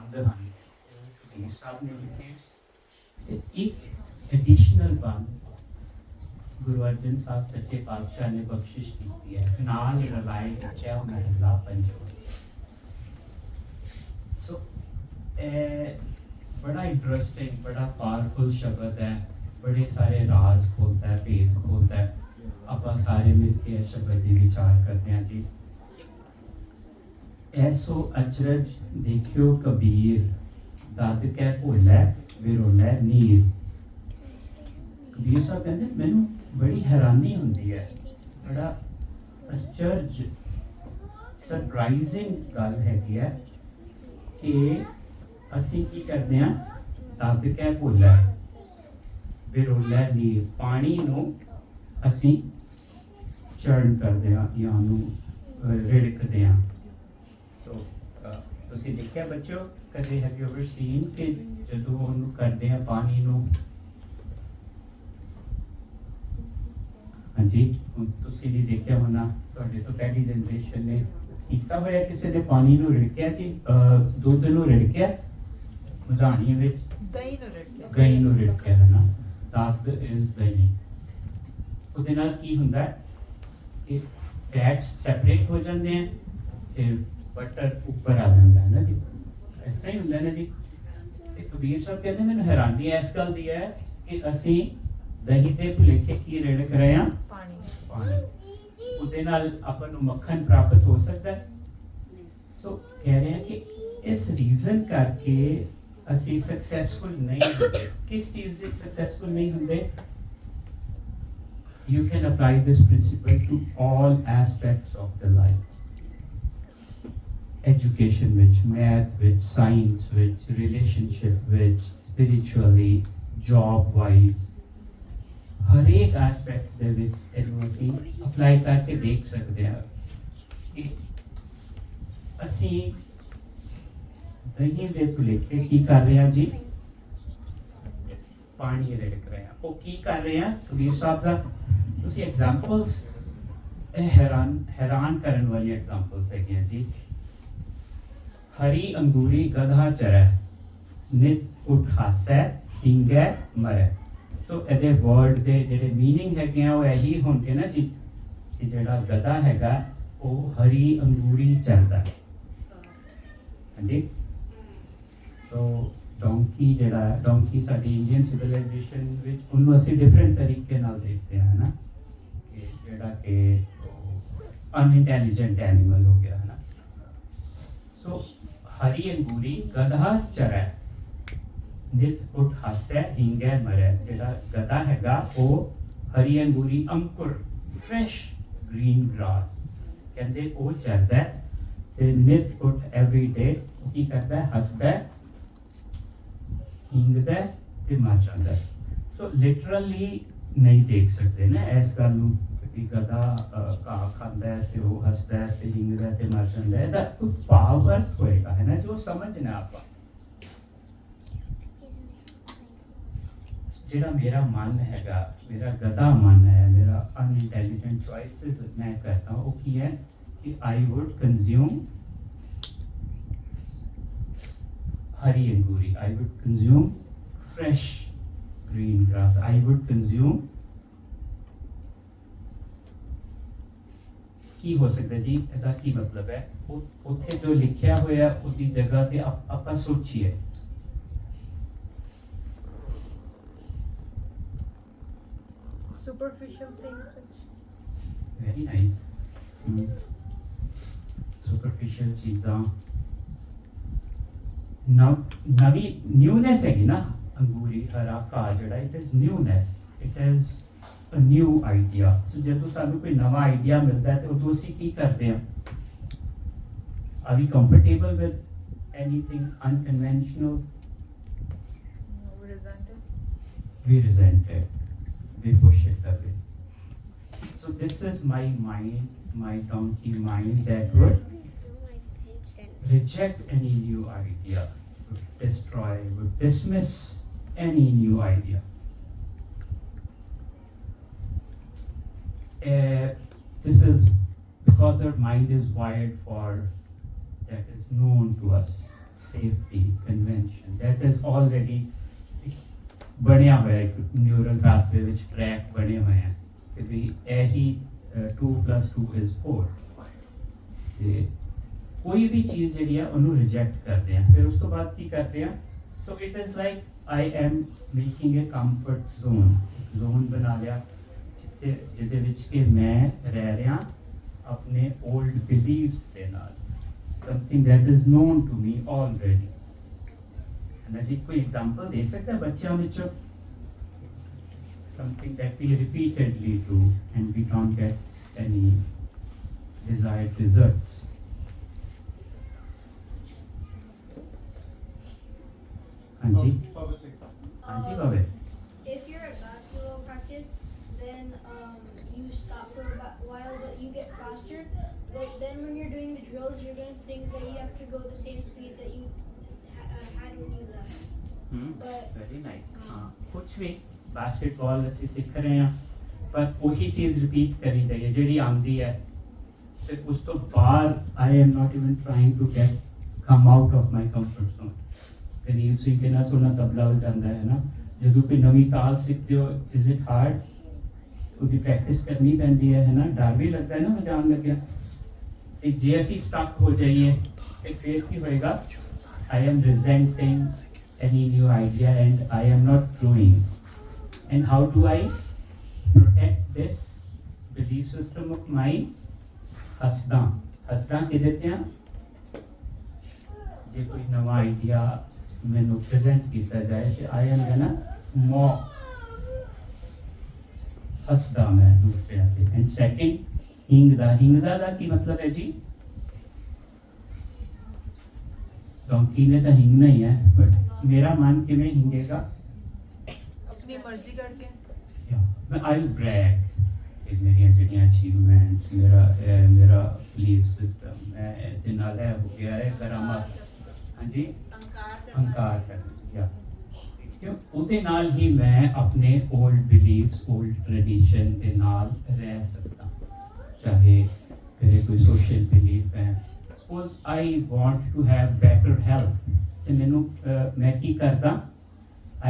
ਬੰਦ ਹਨ ਕਬੀਰ ਸਾਹਿਬ ਨੇ ਲਿਖੇ ਤੇ ਇੱਕ ਐਡੀਸ਼ਨਲ ਬੰਦ ਗੁਰੂ ਅਰਜਨ ਸਾਹਿਬ ਸੱਚੇ ਪਾਤਸ਼ਾਹ ਨੇ ਬਖਸ਼ਿਸ਼ ਕੀਤੀ ਹੈ ਨਾਲ ਰਲਾਏ ਲਿਖਿਆ ਮਹਲਾ ਪੰਜਵਾਂ। ਸੋ बड़ा इंटरेस्टिंग बड़ा पावरफुल शब्द है, बड़े सारे राज खोलता है, भेद खोलता है। आप सारे मिलके इस शब्द की विचार करते हैं जी। ऐसो अचरज देखियो कबीर, दद कै भोलै विरोलै नीर। कबीर साहब कहते मैनू बड़ी हैरानी होंदी है, बड़ा अचरज सरप्राइजिंग गल हैगी है कि ਅਸੀਂ ਕੀ ਕਰਦੇ ਹਾਂ, ਦੱਦ ਕਹਿ ਭੋਲਾ ਵਿਰੋਲਾ ਨੀਰ, ਪਾਣੀ ਨੂੰ ਅਸੀਂ ਚਰਨ ਕਰਦੇ ਹਾਂ ਜਾਂ ਉਹਨੂੰ ਰਿੜਕਦੇ ਹਾਂ। ਸੋ ਤੁਸੀਂ ਦੇਖਿਆ ਬੱਚਿਓ, ਕਦੇ ਹੈਵ ਯੂ ਐਵਰ ਸੀਨ ਕਿ ਜਦੋਂ ਉਹਨੂੰ ਕਰਦੇ ਹਾਂ ਪਾਣੀ ਨੂੰ, ਹਾਂਜੀ ਹੁਣ ਤੁਸੀਂ ਨਹੀਂ ਦੇਖਿਆ ਹੋਣਾ, ਤੁਹਾਡੇ ਤੋਂ ਪਹਿਲੀ ਜਨਰੇਸ਼ਨ ਨੇ ਕੀਤਾ ਹੋਇਆ ਕਿਸੇ ਨੇ ਪਾਣੀ ਨੂੰ ਰਿੜਕਿਆ ਜੀ, ਦੁੱਧ ਨੂੰ ਰਿੜਕਿਆ ਮਧਾਣੀ ਵਿੱਚ ਦਹੀਂ ਨੂੰ ਰਿੜਕਿਆ ਹੈ ਨਾ, ਦੱਦ ਇਜ਼ ਦਹੀਂ। ਉਹਦੇ ਨਾਲ ਕੀ ਹੁੰਦਾ ਹੈ ਕਿ ਫੈਟਸ ਸੈਪਰੇਟ ਹੋ ਜਾਂਦੇ ਆ ਤੇ ਬਟਰ ਉੱਪਰ ਆ ਜਾਂਦਾ ਹੈ ਨਾ ਜੀ, ਇਸ ਤਰ੍ਹਾਂ ਹੀ ਹੁੰਦਾ ਨਾ ਜੀ। ਤੇ ਕਬੀਰ ਸਾਹਿਬ ਕਹਿੰਦੇ ਮੈਨੂੰ ਹੈਰਾਨੀ ਇਸ ਗੱਲ ਦੀ ਹੈ ਕਿ ਅਸੀਂ ਦਹੀਂ ਦੇ ਭੁਲੇਖੇ ਕੀ ਰਿੜਕ ਰਹੇ ਹਾਂ, ਪਾਣੀ। ਉਹਦੇ ਨਾਲ ਆਪਾਂ ਨੂੰ ਮੱਖਣ ਪ੍ਰਾਪਤ ਹੋ ਸਕਦਾ ਹੈ। ਸੋ ਕਹਿ ਰਹੇ ਹਾਂ ਕਿ ਇਸ ਰੀਜ਼ਨ ਕਰਕੇ ਅਸੀਂ ਸਕਸੈਸਫੁਲ ਨਹੀਂ ਹੁੰਦੇ। ਕਿਸ ਚੀਜ਼ ਵਿੱਚ ਸਕਸੈਸਫੁਲ ਨਹੀਂ ਹੁੰਦੇ? You can apply this principle to all aspects of the life. Education ਵਿੱਚ, math ਵਿੱਚ, science ਵਿੱਚ, relationship ਵਿੱਚ, spiritually, job wise, ਹਰ ਇੱਕ ਐਸਪੈਕਟ ਦੇ ਵਿੱਚ ਇਹਨੂੰ ਅਸੀਂ ਅਪਲਾਈ ਕਰਕੇ ਦੇਖ ਸਕਦੇ ਹਾਂ ਕਿ ਅਸੀਂ ਦਹੀਂ ਦੇ ਭੁਲੇਖੇ ਕੀ ਕਰ ਰਹੇ ਹਾਂ ਜੀ, ਪਾਣੀ ਰਿੜਕ ਰਹੇ ਹਾਂ। ਉਹ ਕੀ ਕਰ ਰਹੇ ਹਾਂ ਕਬੀਰ ਸਾਹਿਬ ਦਾ ਤੁਸੀਂ ਐਗਜ਼ਾਮਪਲਸ, ਇਹ ਹੈਰਾਨ ਕਰਨ ਵਾਲੀ ਐਗਜ਼ਾਮਪਲਸ ਹੈਗੀਆਂ ਜੀ। ਹਰੀ ਅੰਗੂਰੀ ਗਧਾ ਚਰੈ, ਨਿਤ ਉਠ ਹਾਸੈ ਹਿੰਗੈ ਮਰੈ। ਸੋ ਇਹਦੇ ਵਰਡ ਦੇ ਜਿਹੜੇ ਮੀਨਿੰਗ ਹੈਗੇ ਆ ਉਹ ਇਹੀ ਹੋਣਗੇ ਨਾ ਜੀ ਕਿ ਜਿਹੜਾ ਗਧਾ ਹੈਗਾ ਉਹ ਹਰੀ ਅੰਗੂਰੀ ਚਰਦਾ, ਹਾਂਜੀ। ਸੋ ਡੋਂਕੀ ਜਿਹੜਾ ਡੋਂਕੀ ਸਾਡੀ ਇੰਡੀਅਨ ਸਿਵਲਾਈਜੇਸ਼ਨ ਵਿੱਚ ਉਹਨੂੰ ਅਸੀਂ ਡਿਫਰੈਂਟ ਤਰੀਕੇ ਨਾਲ ਦੇਖਦੇ ਹਾਂ ਨਾ, ਕਿ ਜਿਹੜਾ ਕਿ ਅਨਇੰਟੈਲੀਜੈਂਟ ਐਨੀਮਲ ਹੋ ਗਿਆ ਹੈ ਨਾ। ਸੋ ਹਰੀ ਅੰਗੂਰੀ ਗਧਾ ਚਰੈ, ਨਿਤ ਉਠ ਹਾਸੈ ਹਿੰਗੈ ਮਰੈ। ਜਿਹੜਾ ਗਧਾ ਹੈਗਾ ਉਹ ਹਰੀ ਅੰਗੂਰੀ ਅੰਕੁਰ ਫਰੈਸ਼ ਗ੍ਰੀਨ ਗ੍ਰਾਸ ਕਹਿੰਦੇ ਉਹ ਚਰਦਾ ਤੇ ਨਿਤ ਉਠ ਐਵਰੀ ਡੇ ਕੀ ਕਰਦਾ, ਹੱਸਦਾ, ਹਿੰਗਦਾ ਤੇ ਮਰ ਜਾਂਦਾ। ਸੋ ਲਿਟਰਲੀ ਨਹੀਂ ਦੇਖ ਸਕਦੇ ਨਾ ਇਸ ਗੱਲ ਨੂੰ ਕਿ ਗਧਾ ਘਾਹ ਖਾਂਦਾ ਤੇ ਉਹ ਹੱਸਦਾ ਤੇ ਹਿੰਗਦਾ ਤੇ ਮਰ ਜਾਂਦਾ। ਇਹਦਾ ਕੋਈ ਪਾਵਰ ਹੋਏਗਾ ਹੈ ਨਾ ਜੋ ਸਮਝਣਾ ਆਪਾਂ। ਜਿਹੜਾ ਮੇਰਾ ਮਨ ਹੈਗਾ, ਮੇਰਾ ਗਧਾ ਮਨ ਹੈ, ਮੇਰਾ ਅਨਇੰਟੈਲੀਜੈਂਟ ਚੋਇਸਿਸ ਮੈਂ ਕਰਤਾ ਉਹ ਕੀ ਹੈ ਕਿ ਆਈ would consume Hari Angoori, I would consume fresh green grass, I would consume ਕੀ ਹੋ ਸਕਦਾ ਜੀ, ਇਹਦਾ ਕੀ ਮਤਲਬ ਹੈ? ਉੱਥੇ ਜੋ ਲਿਖਿਆ ਹੋਇਆ ਉਹਦੀ ਜਗ੍ਹਾ ਤੇ ਆਪਾਂ ਸੋਚੀਏ। Superficial things which very nice, superficial ਚੀਜ਼ਾਂ ਨਵੀਂ ਨਿਊਨੈਸ ਹੈਗੀ ਨਾ, ਅੰਗੂਰੀ ਹਰਾ ਘਾਹ ਜਿਹੜਾ it is newness, it is a new idea. So ਜਦੋਂ ਸਾਨੂੰ ਕੋਈ ਨਵਾਂ ਆਈਡੀਆ ਮਿਲਦਾ ਹੈ ਤੇ ਉਦੋਂ ਅਸੀਂ ਕੀ ਕਰਦੇ ਹਾਂ? Are we comfortable with anything unconventional? We resent it, we push it away. So this is my mind, my donkey mind that would reject any new idea, would destroy, would dismiss any new idea. This is because our mind is wired for that is known to us. safety, convention, that is already ਬਣਿਆ ਹੋਇਆ ਹੈ neural pathway ਵਿੱਚ track ਬਣੇ ਹੋਏ ਹਨ ਕਿ ਵੀ ਇਹੀ 2 + 2 = 4 ਤੇ ਕੋਈ ਵੀ ਚੀਜ਼ ਜਿਹੜੀ ਆ ਉਹਨੂੰ ਰਿਜੈਕਟ ਕਰਦੇ ਆ ਫਿਰ ਉਸ ਤੋਂ ਬਾਅਦ ਕੀ ਕਰਦੇ ਆ so it is like I am making a comfort zone ਬਣਾ ਲਿਆ ਜਿਹਦੇ ਵਿੱਚ ਕਿ ਮੈਂ ਰਹਿ ਰਿਹਾ ਆਪਣੇ ਓਲਡ ਬਿਲੀਵਸ ਦੇ ਨਾਲ something that is known to me already and as कोई example दे सकता है बच्चों ਵਿੱਚੋਂ something that we repeatedly do and we don't get any desired results Anji Babe if you're at basketball practice then you stop for a while but you get faster but then when you're doing the drills you're going to think that you have to go the same speed that you had when you left but very nice ਕੁਝ ਵੀ basketball ਅਸੀਂ ਸਿੱਖ ਰਹੇ ਹਾਂ ਪਰ ਉਹੀ ਚੀਜ਼ repeat ਕਰੀ ਜਾਈਏ ਹੈ ਜਿਹੜੀ ਆਉਂਦੀ ਹੈ ਤੇ ਉਸ ਤੋਂ ਬਾਅਦ I am not even trying to get come out of my comfort zone ਗਰੀਬ ਸਿੰਘ ਕਿੰਨਾ ਸੋਹਣਾ ਤਬਲਾ ਵਜਾਉਂਦਾ ਹੈ ਨਾ ਜਦੋਂ ਕੋਈ ਨਵੀਂ ਤਾਲ ਸਿੱਖਦੇ ਹੋ ਇਜ਼ ਇਟ ਹਾਰਡ ਉਹਦੀ ਪ੍ਰੈਕਟਿਸ ਕਰਨੀ ਪੈਂਦੀ ਹੈ ਨਾ ਡਰ ਵੀ ਲੱਗਦਾ ਹੈ ਨਾ ਵਜਾਉਣ ਲੱਗਿਆ ਤੇ ਜੇ ਅਸੀਂ ਸਟਕ ਹੋ ਜਾਈਏ ਤੇ ਫਿਰ ਕੀ ਹੋਏਗਾ I am resenting any new idea and I am not growing. And how do I protect this belief system of mine? Hasda के देते हैं जे कोई नवा आइडिया मैंने प्रेजेंट किया जाए तो I am gonna mock Hasda मैं दूसरे आते and second हिंगदा दा की मतलब है जी डोंकी ने तो हिंगना ही है बट मेरा मन कि मैं हिंगेगा अपनी मर्जी करके मैं आई विल ब्रैग इस मेरी जड़ियां अचीवमेंट्स मेरा बिलीफ सिस्टम मैं इतने नाल है हो गया है करामत हां जी अहंकार कर या क्यों ਉਹਦੇ ਨਾਲ ਹੀ ਮੈਂ ਆਪਣੇ ओल्ड बिलीव्स ओल्ड ट्रेडिशन ਦੇ ਨਾਲ ਰਹਿ ਸਕਦਾ ਚਾਹੇ ਮੇਰੇ ਕੋਈ ਸੋਸ਼ਲ ਬਿਲੀਫ ਹੈ suppose I want to have better health ਤੇ ਮੈਨੂੰ ਮੈਂ ਕੀ ਕਰਦਾ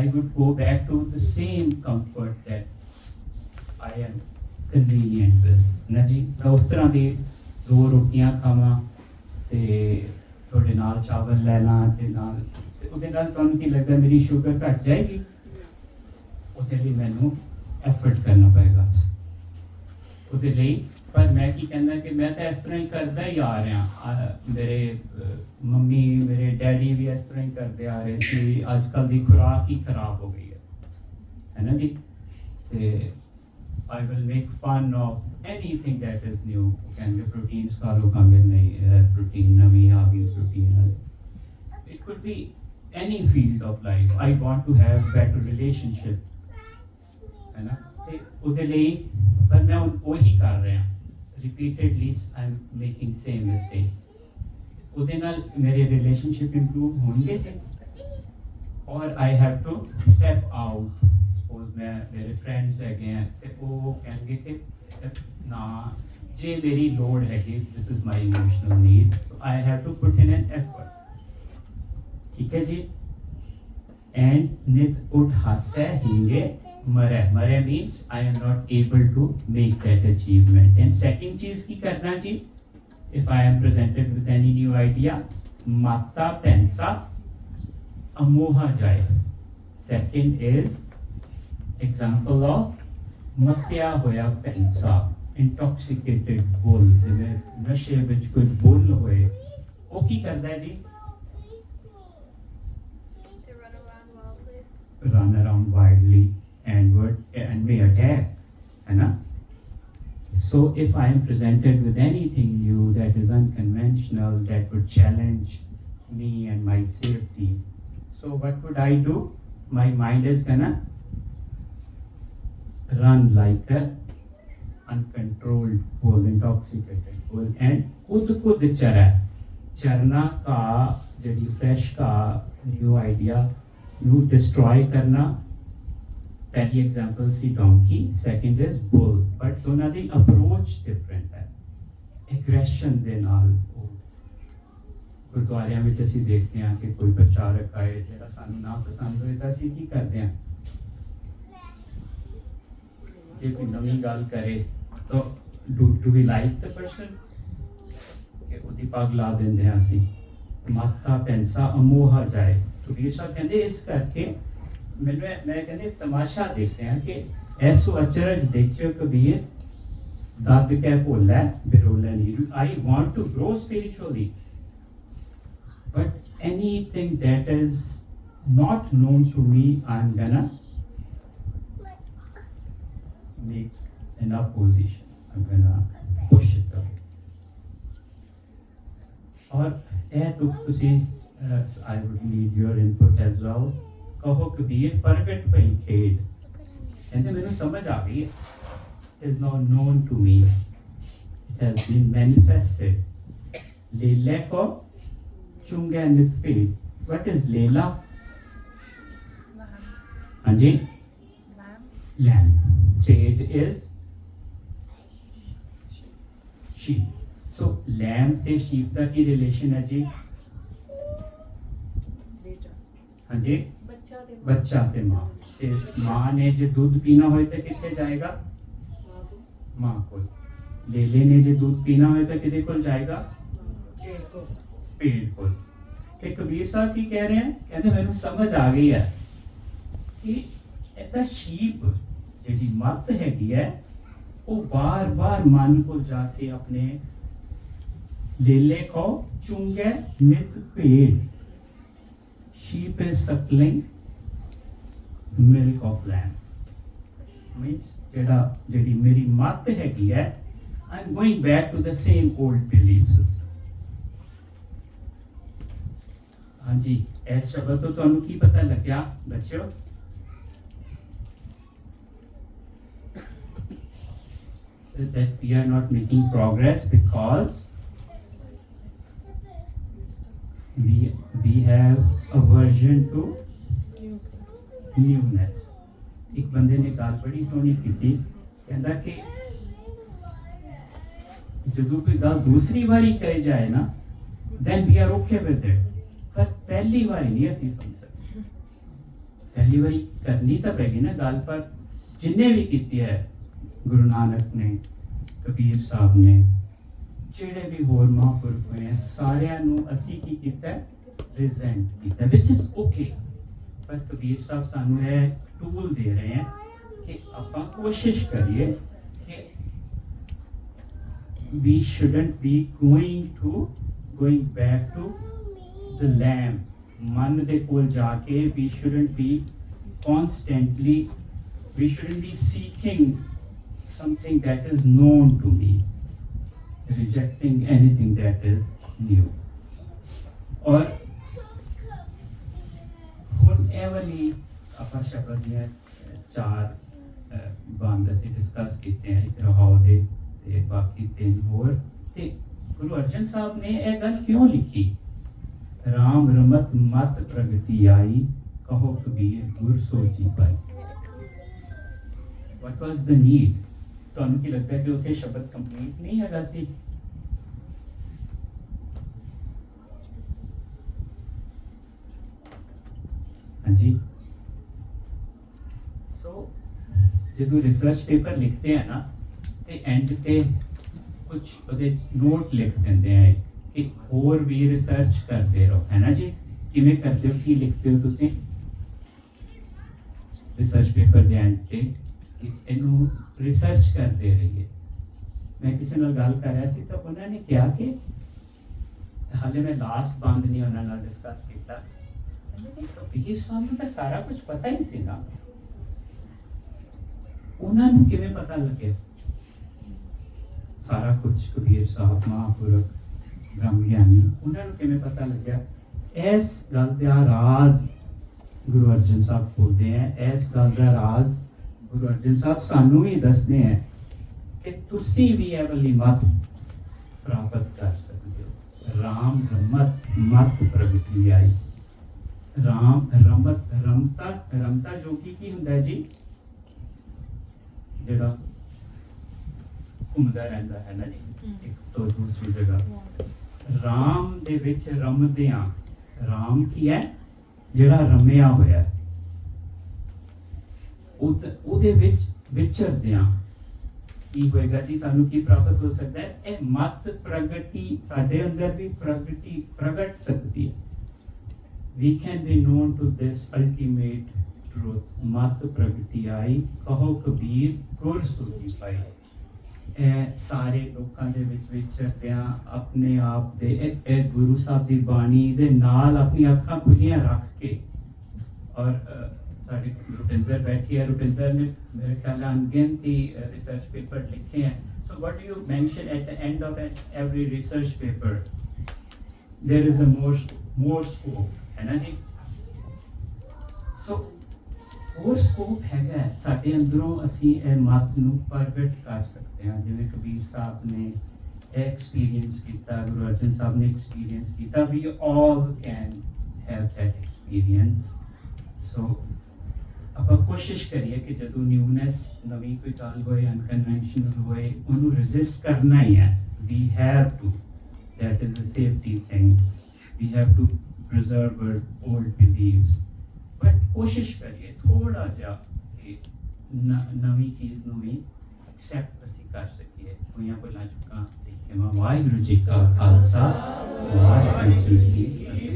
I would go back to the same comfort that I am convenient with ਨਾ ਜੀ ਮੈਂ ਉਸ ਤਰ੍ਹਾਂ ਦੀ 2 ਰੋਟੀਆਂ ਖਾਵਾਂ ਤੇ ਤੁਹਾਡੇ ਨਾਲ ਚਾਵਲ ਲੈ ਲਾਂ ਤੇ ਨਾਲ ਉਹਦੇ ਨਾਲ ਤੁਹਾਨੂੰ ਕੀ ਲੱਗਦਾ ਮੇਰੀ ਸ਼ੂਗਰ ਘਟ ਜਾਏਗੀ ਉਹਦੇ ਲਈ ਮੈਨੂੰ ਐਫਰਟ ਕਰਨਾ ਪਏਗਾ ਉਹਦੇ ਲਈ पर मैं की कहना कि मैं तो इस तरह ही करता ही आ रहा मेरे मम्मी मेरे डैडी भी इस तरह ही करते आ रहे थे आजकल की खुराक ही खराब हो गई है ना जी ते I will make fun of anything that is new कहेंगे प्रोटीन्स खा लो कहेंगे नहीं प्रोटीन नवी आ गई protein it could be any field of life I want to have better relationship है ना ते ਉਹਦੇ ਲਈ पर मैं वही कर रहा repeatedly I'm making same mistake ਉਹਦੇ ਨਾਲ ਮੇਰੇ ਰਿਲੇਸ਼ਨਸ਼ਿਪ ਇੰਪਰੂਵ ਹੋਣਗੇ ਤੇ ਔਰ I have to step out suppose ਮੈਂ ਮੇਰੇ ਫਰੈਂਡਸ ਹੈਗੇ ਆ ਤੇ ਉਹ ਕਹਿੰਗੇ ਕਿ ਨਾ ਜੇ ਮੇਰੀ ਲੋੜ ਹੈਗੀ this is my emotional need so I have to put in an effort ਠੀਕ ਹੈ ਜੀ and ਨਿਤ ਉੱਠ ਹਾਸੇ ਹਿੰਗੇ Mare means I am not able to make that achievement. And second चीज की करना जी, if I am presented with any new idea, mata pensa amoha jaye. Second is example of matya hoya pensa, intoxicated bull. जिन्हें नशे विच कोई bull होए, वो की करता है जी? Run around wildly. And may attack है ना so if I am presented with anything new that is unconventional that would challenge me and my safety so what would I do my mind is gonna run like a uncontrolled bull intoxicated bull and kud चरना का जड़ी fresh का new idea new destroy करना पहली example सी donkey second is bull but दोनों दी approach different है एग्रेशन दे नाल ਗੁਰਦੁਆਰਿਆਂ ਵਿੱਚ ਅਸੀਂ ਦੇਖਦੇ ਹਾਂ ਕਿ ਕੋਈ ਪ੍ਰਚਾਰਕ ਆਏ ਜਿਹੜਾ ਸਾਨੂੰ ਨਾ ਪਸੰਦ ਹੋਏ ਤਾਂ ਅਸੀਂ ਕੀ ਕਰਦੇ ਹਾਂ, ਜੇ ਕੋਈ ਨਵੀਂ ਗੱਲ ਕਰੇ ਤਾਂ do we like the person, ਕਿ ਉਹਦੀ ਪੱਗ ਲਾ ਦਿੰਦੇ ਹਾਂ ਅਸੀਂ, ਮਾਤਾ ਪੈਂਸਾ ਅਮੋਹਾ ਜਾਏ। ਕਬੀਰ ਸਾਹਿਬ ਕਹਿੰਦੇ ਇਸ ਕਰਕੇ ਮੈਂ ਕਹਿੰਦੇ ਤਮਾਸ਼ਾ ਦੇਖਦੇ ਹਾਂ ਕਿ ਐਸੋ ਅਚਰਜ ਦੇਖਿਓ ਕਬੀਰ ਦੱਦ ਕਹਿ ਭੋਲਾ ਬਿਰੋਲਾ ਨੀ। I want to grow spiritually, but anything that is not known to me, I'm gonna make an opposition, I'm gonna push it away. और ਇਹ ਤੁਸੀਂ I would need your input as well। ਕਹੋ ਕਬੀਰ ਪ੍ਰਗਟ ਪਈ ਖੇਡ, ਕਹਿੰਦੇ ਮੈਨੂੰ ਸਮਝ ਆ ਗਈ ਹੈ, it is now known to me, it has been manifested। ਲੀਲੇ ਕੋ ਚੁੰਗੇ ਨਿਤ ਭੇਦ। what is ਲੀਲਾ? ਹਾਂਜੀ, lamb। ਭੇਦ is sheep। so lamb ਤੇ sheep ਦਾ ਕੀ ਰਿਲੇਸ਼ਨ ਹੈ ਜੀ? ਹਾਂਜੀ, ਬੱਚਾ ਤੇ ਮਾਂ। ਤੇ ਮਾਂ ਨੇ ਜੇ ਦੁੱਧ ਪੀਣਾ ਹੋਏ ਤਾਂ ਕਿੱਥੇ ਜਾਏਗਾ? ਮਾਂ ਕੋਲ। ਲੇਲੇ ਨੇ ਜੇ ਦੁੱਧ ਪੀਣਾ ਹੋਏ ਤਾਂ ਕਿਹਦੇ ਕੋਲ ਜਾਏਗਾ? ਪੇੜ ਕੋਲ। ਤੇ ਕਬੀਰ ਸਾਹਿਬ ਕੀ ਕਹਿ ਰਹੇ ਹਨ? ਕਹਿੰਦੇ ਮੈਨੂੰ ਸਮਝ ਆ ਗਈ ਹੈ ਕਿ ਇਹਦਾ ਸ਼ੀਪ ਜਿਹੜੀ ਮੱਤ ਹੈਗੀ ਹੈ ਉਹ ਬਾਰ-ਬਾਰ ਮਨ ਕੋਲ ਜਾ ਕੇ ਆਪਣੇ ਲੇਲੇ ਕੋ ਚੁੰਗੇ ਨਿਤ ਭੇਡ। sheep is suckling the milk of lamb, means ਜਿਹੜੀ ਮੇਰੀ ਮੱਤ ਹੈਗੀ ਹੈ, I'm going back to the same old belief system। ਹਾਂਜੀ, ਇਸ ਸ਼ਬਦ ਤੋਂ ਤੁਹਾਨੂੰ ਕੀ ਪਤਾ ਲੱਗਿਆ ਬੱਚਿਓ? that we are not making progress because we have aversion to newness। ਇੱਕ ਬੰਦੇ ਨੇ ਗੱਲ ਬੜੀ ਸੋਹਣੀ ਕੀਤੀ, ਕਹਿੰਦਾ ਕਿ ਜਦੋਂ ਕੋਈ ਗੱਲ ਦੂਸਰੀ ਵਾਰੀ ਕਹੀ ਜਾਏ ਨਾ then we are okay with it, ਪਰ ਪਹਿਲੀ ਵਾਰੀ ਨਹੀਂ ਅਸੀਂ ਸੁਣ ਸਕਦੇ। ਪਹਿਲੀ ਵਾਰੀ ਕਰਨੀ ਤਾਂ ਪੈਗੀ ਨਾ ਗੱਲ, ਪਰ ਜਿੰਨੇ ਵੀ ਕੀਤੀ ਹੈ ਗੁਰੂ ਨਾਨਕ ਨੇ, ਕਬੀਰ ਸਾਹਿਬ ਨੇ, ਜਿਹੜੇ ਵੀ ਹੋਰ ਮਹਾਂਪੁਰਖ ਹੋਏ ਸਾਰਿਆਂ ਨੂੰ ਅਸੀਂ ਕੀ ਕੀਤਾ? ਪ੍ਰੈਜ਼ੈਂਟ ਕੀਤਾ, which is okay। ਪਰ ਕਬੀਰ ਸਾਹਿਬ ਸਾਨੂੰ ਇਹ ਟੂਲ ਦੇ ਰਹੇ ਹਨ ਕਿ ਆਪਾਂ ਕੋਸ਼ਿਸ਼ ਕਰੀਏ ਕਿ we shouldn't be going back to the lamb। ਮਨ ਦੇ ਕੋਲ ਜਾ ਕੇ we shouldn't be constantly, we shouldn't be seeking something that is known to me, rejecting anything that is new। और ਹੁਣ ਇਹ ਵਾਲੀ ਆਪਾਂ ਸ਼ਬਦ ਦੀਆਂ ਚਾਰ ਬੰਦ ਅਸੀਂ ਡਿਸਕਸ ਕੀਤੇ हैं, ਇੱਕ ਰਹਾਉ ਦੇ ਤੇ ਬਾਕੀ ਤਿੰਨ ਹੋਰ। ਤੇ ਗੁਰੂ ਅਰਜਨ ਸਾਹਿਬ ਨੇ ਇਹ ਗੱਲ ਕਿਉਂ ਲਿਖੀ? ਰਾਮ ਰਮਤ ਮਤ ਪ੍ਰਗਤੀ ਆਈ, ਕਹੋ ਕਬੀਰ ਗੁਰ ਸੋਚੀ ਪਾਈ। what was the need? ਤੁਹਾਨੂੰ ਕੀ ਲੱਗਦਾ ਕਿ ਉੱਥੇ ਸ਼ਬਦ ਕੰਪਲੀਟ ਨਹੀਂ ਹੈਗਾ ਸੀ? ਹਾਂਜੀ, ਸੋ ਜਦੋਂ ਰਿਸਰਚ ਪੇਪਰ ਲਿਖਦੇ ਆ ਨਾ ਤੇ ਐਂਡ ਤੇ ਕੁਝ ਉਹਦੇ ਨੋਟ ਲਿਖ ਦਿੰਦੇ ਆ ਕਿ ਹੋਰ ਵੀ ਰਿਸਰਚ ਕਰਦੇ ਰਹੋ, ਹੈ ਨਾ ਜੀ? ਕਿਵੇਂ ਕਰਦੇ ਹੋ, ਕੀ ਲਿਖਦੇ ਹੋ ਤੁਸੀਂ ਰਿਸਰਚ ਪੇਪਰ ਦੇ ਐਂਡ ਤੇ? ਕਿ ਇਹਨੂੰ ਰਿਸਰਚ ਕਰਦੇ ਰਹੀਏ। ਮੈਂ ਕਿਸੇ ਨਾਲ ਗੱਲ ਕਰ ਰਿਹਾ ਸੀ ਤਾਂ ਉਹਨਾਂ ਨੇ ਕਿਹਾ ਕਿ ਹਾਲੇ ਮੈਂ ਲਾਸਟ ਬੰਦ ਨਹੀਂ ਉਹਨਾਂ ਨਾਲ ਡਿਸਕਸ ਕੀਤਾ, ਕਬੀਰ ਸਾਹਿਬ ਨੂੰ ਤਾਂ ਸਾਰਾ ਕੁਝ ਪਤਾ ਹੀ ਸੀ ਨਾ, ਉਹਨਾਂ ਨੂੰ ਕਿਵੇਂ ਪਤਾ ਲੱਗਿਆ ਸਾਰਾ ਕੁਝ? ਕਬੀਰ ਸਾਹਿਬ ਮਹਾਂਪੁਰਖ ਬ੍ਰਹਮ ਗਿਆਨੀ, ਉਹਨਾਂ ਨੂੰ ਕਿਵੇਂ ਪਤਾ ਲੱਗਿਆ? ਇਸ ਗੱਲ ਦਾ ਰਾਜ਼ ਗੁਰੂ ਅਰਜਨ ਸਾਹਿਬ ਬੋਲਦੇ ਆ, ਇਸ ਗੱਲ ਦਾ ਰਾਜ਼ ਗੁਰੂ ਅਰਜਨ ਸਾਹਿਬ ਸਾਨੂੰ ਵੀ ਦੱਸਦੇ ਹੈ ਕਿ ਤੁਸੀਂ ਵੀ ਇਹ ਵਾਲੀ ਮਤ ਪ੍ਰਾਪਤ ਕਰ ਸਕਦੇ ਹੋ। ਰਾਮ ਰਮਤ ਮਤ ਪ੍ਰਗਟੀ ਆਈ। ਰਾਮ ਰਮਤ, ਰਮਤਾ ਜੋ ਕਿ ਕੀ ਹੁੰਦਾ ਹੈ ਜੀ? ਜਿਹੜਾ ਘੁੰਮਦਾ ਰਹਿੰਦਾ ਹੈ ਨਾ ਜੀ, ਇੱਕ ਤੋਂ ਦੂਸਰੀ ਜਗ੍ਹਾ, ਰਾਮ ਦੇ ਵਿੱਚ ਰਮਦਿਆਂ, ਰਾਮ ਕੀ ਹੈ? ਜਿਹੜਾ ਰਮਿਆ ਹੋਇਆ ਹੈ, ਉਹਦੇ ਵਿੱਚ ਵਿਚਰਦਿਆਂ ਕੀ ਹੋਏਗਾ ਜੀ? ਸਾਨੂੰ ਕੀ ਪ੍ਰਾਪਤ ਹੋ ਸਕਦਾ ਹੈ? ਇਹ ਮਤ ਪ੍ਰਗਟੀ ਸਾਡੇ ਅੰਦਰ ਵੀ ਪ੍ਰਗਟ ਸਕਦੀ ਹੈ। We can be known to this ultimate truth. ਮਤ ਪ੍ਰਗਟੀ ਆਈ, ਕਹੋ ਕਬੀਰ ਗੁਰ ਸੋਝੀ ਪਾਈ। ਇਹ ਸਾਰੇ ਲੋਕਾਂ ਦੇ ਵਿੱਚ ਵਿਚਰਦਿਆਂ ਆਪਣੇ ਆਪ ਦੇ ਇਹ ਗੁਰੂ ਸਾਹਿਬ ਦੀ ਬਾਣੀ ਦੇ ਨਾਲ ਆਪਣੀ ਅੱਖਾਂ ਖੁੱਲੀਆਂ ਰੱਖ ਕੇ, ਔਰ साड़ी रुपिंदर बैठी है, रुपिंदर ने मेरे ख्याल अनगिनती रिसर्च पेपर लिखे हैं। So what do you mention at the end of every research paper? There is a more scope, है ना जी? So more scope हैगा साडे अंदरों असी मत नूं प्रगट कर सकते हैं। जिवें कबीर साहब ने एक्सपीरियंस किया, गुरु अर्जन साहब ने एक्सपीरियंस किया, we all can have that experience. So ਆਪਾਂ ਕੋਸ਼ਿਸ਼ ਕਰੀਏ ਕਿ ਜਦੋਂ ਨਿਊਨੈਸ, ਨਵੀਂ ਕੋਈ ਗੱਲ ਹੋਏ, ਅਨਕਨਵੈਨਸ਼ਨਲ ਹੋਏ, ਉਹਨੂੰ ਰੈਜ਼ਿਸਟ ਕਰਨਾ ਹੀ ਹੈ। We have to, that is a safety thing, we have to preserve our old believes, but ਕੋਸ਼ਿਸ਼ ਕਰੀਏ ਥੋੜਾ ਜਿਹਾ ਕਿ ਨਵੀਂ ਚੀਜ਼ ਨੂੰ ਵੀ ਐਕਸੈਪਟ ਅਸੀਂ ਕਰ ਸਕੀਏ। ਹੋਈਆਂ ਭੁੱਲਾਂ ਚੁੱਕਾਂ ਦੇਖੇ ਵਾਹਿਗੁਰੂ ਜੀ ਕਾ ਖਾਲਸਾ, ਵਾਹਿਗੁਰੂ ਜੀ ਕੀ ਫਤਿਹ।